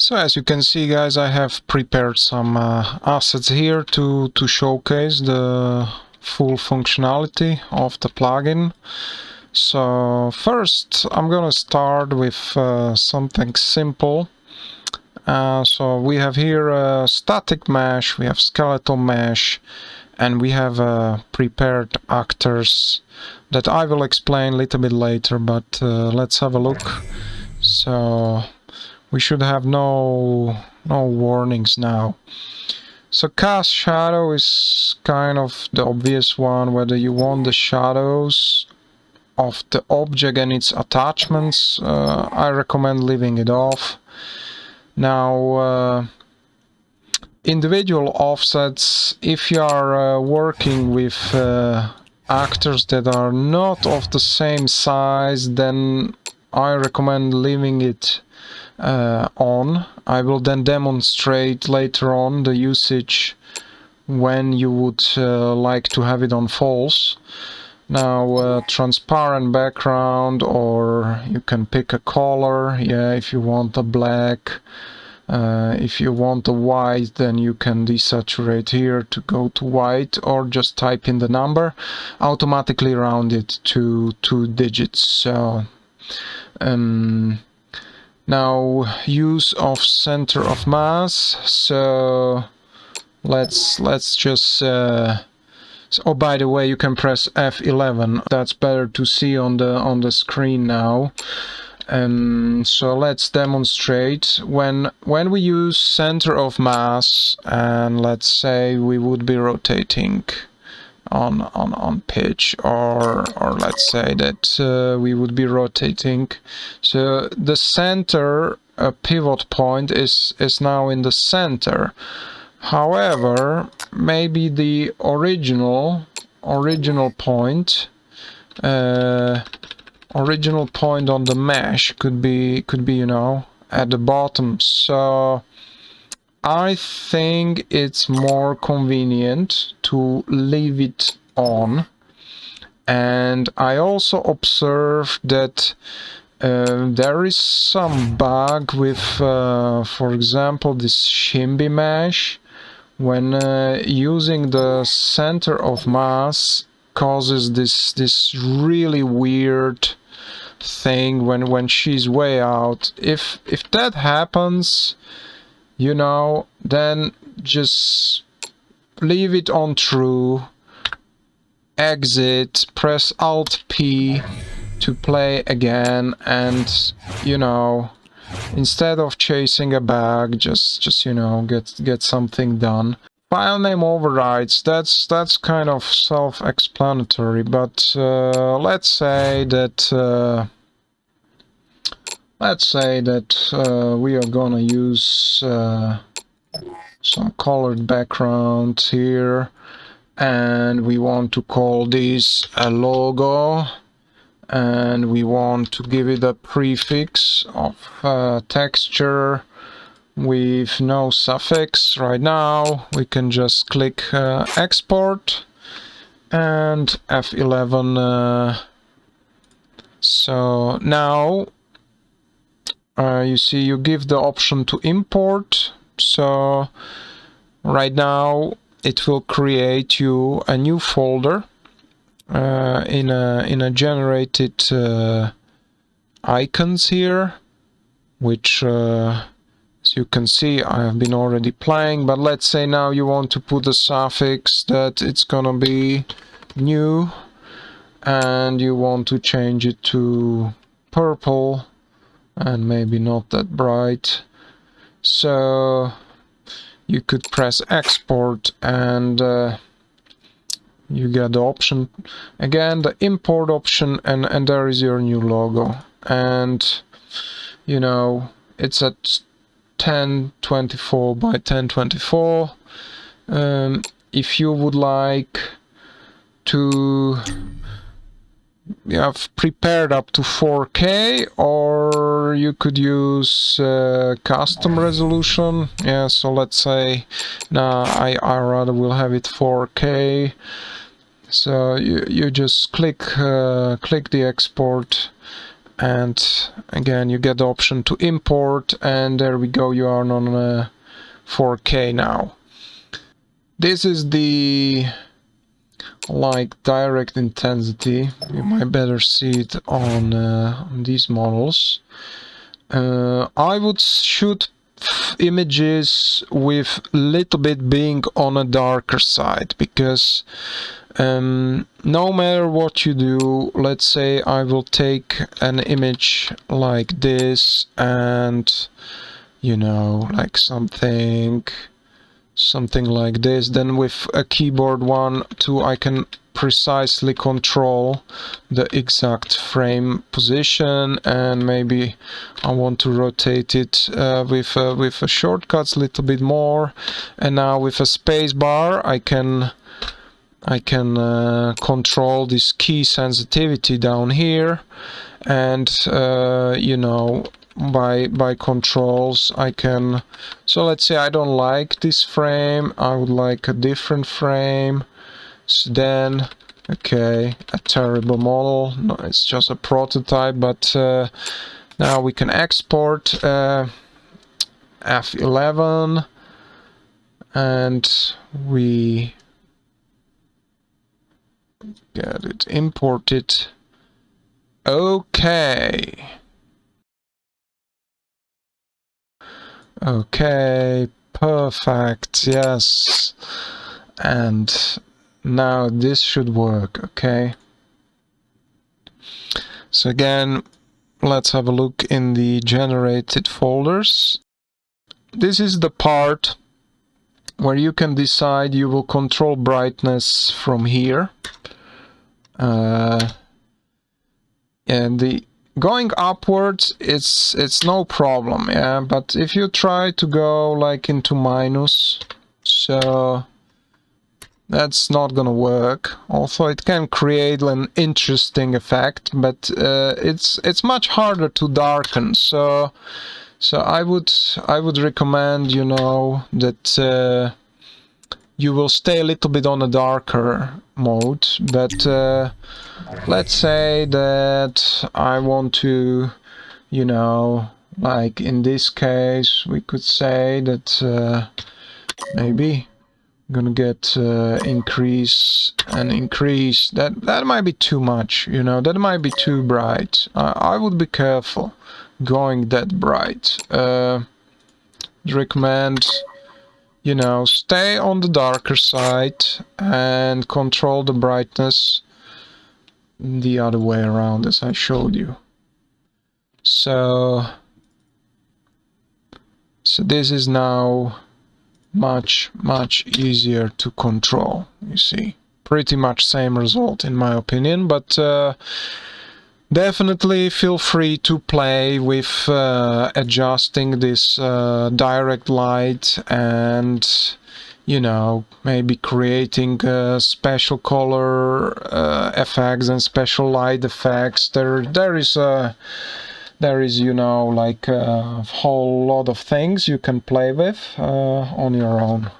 So as you can see, guys, I have prepared some assets here to showcase the full functionality of the plugin. So first I'm gonna start with something simple. So we have here a static mesh, we have skeletal mesh, and we have prepared actors that I will explain a little bit later, but let's have a look. So we should have no warnings now. So cast shadow is kind of the obvious one, whether you want the shadows of the object and its attachments. I recommend leaving it off. Now individual offsets, if you are working with actors that are not of the same size, then I recommend leaving it on. I will then demonstrate later on the usage when you would like to have it on false. Now transparent background, or you can pick a color, yeah, if you want a black. If you want a white, then you can desaturate here to go to white, or just type in the number, automatically round it to 2 digits. So now use of center of mass. So let's just oh, by the way, you can press F11. That's better to see on the screen now. So let's demonstrate when we use center of mass, and let's say we would be rotating on pitch, or let's say that we would be rotating. So the center pivot point is now in the center. However, maybe the original point on the mesh could be, you know, at the bottom. So I think it's more convenient to leave it on. And I also observed that there is some bug with, for example, this shimby mesh. When using the center of mass, causes this really weird thing when she's way out. If that happens, you know, then just leave it on true, exit, press Alt P to play again, and you know, instead of chasing a bug, just you know, get something done. File name overrides, that's kind of self-explanatory, but let's say that we are gonna use some colored background here, and we want to call this a logo, and we want to give it a prefix of texture with no suffix. Right now we can just click export and F11. So now you see, you give the option to import. So right now it will create you a new folder in a generated icons here, which as you can see, I have been already playing. But let's say now you want to put a suffix that it's gonna be new, and you want to change it to purple and maybe not that bright. So you could press export, and you get the option again, the import option, and there is your new logo. And you know, it's at 1024 by 1024. If you would like to have prepared up to 4K, or you could use custom resolution. Yeah, so let's say now I rather will have it 4K. So you just click the export and again you get the option to import, and there we go, you are on 4K now. This is the like direct intensity. You might better see it on these models. I would shoot images with little bit being on a darker side, because no matter what you do, let's say I will take an image like this and, you know, like something like this, then with a keyboard 1, 2 I can precisely control the exact frame position, and maybe I want to rotate it with a shortcuts a little bit more, and now with a space bar I can control this key sensitivity down here, and you know, by controls I can, so let's say I don't like this frame, I would like a different frame. So then, okay, a terrible model, no, it's just a prototype, but now we can export F11, and we get it imported. Okay. Okay, perfect, yes. And now this should work, okay. So again, let's have a look in the generated folders. This is the part where you can decide you will control brightness from here. And the going upwards, it's no problem, yeah, but if you try to go like into minus, so that's not gonna work. Also, it can create an interesting effect, but it's much harder to darken. So I would recommend, you know, that you will stay a little bit on a darker mode, but let's say that I want to, you know, like in this case we could say that maybe I'm gonna get increase and increase. That might be too much, you know, that might be too bright. I would be careful going that bright. Recommend, you know, stay on the darker side and control the brightness the other way around as I showed you. So this is now much easier to control, you see. Pretty much same result in my opinion, but definitely feel free to play with adjusting this direct light, and, you know, maybe creating special color effects and special light effects. There is, you know, like a whole lot of things you can play with on your own.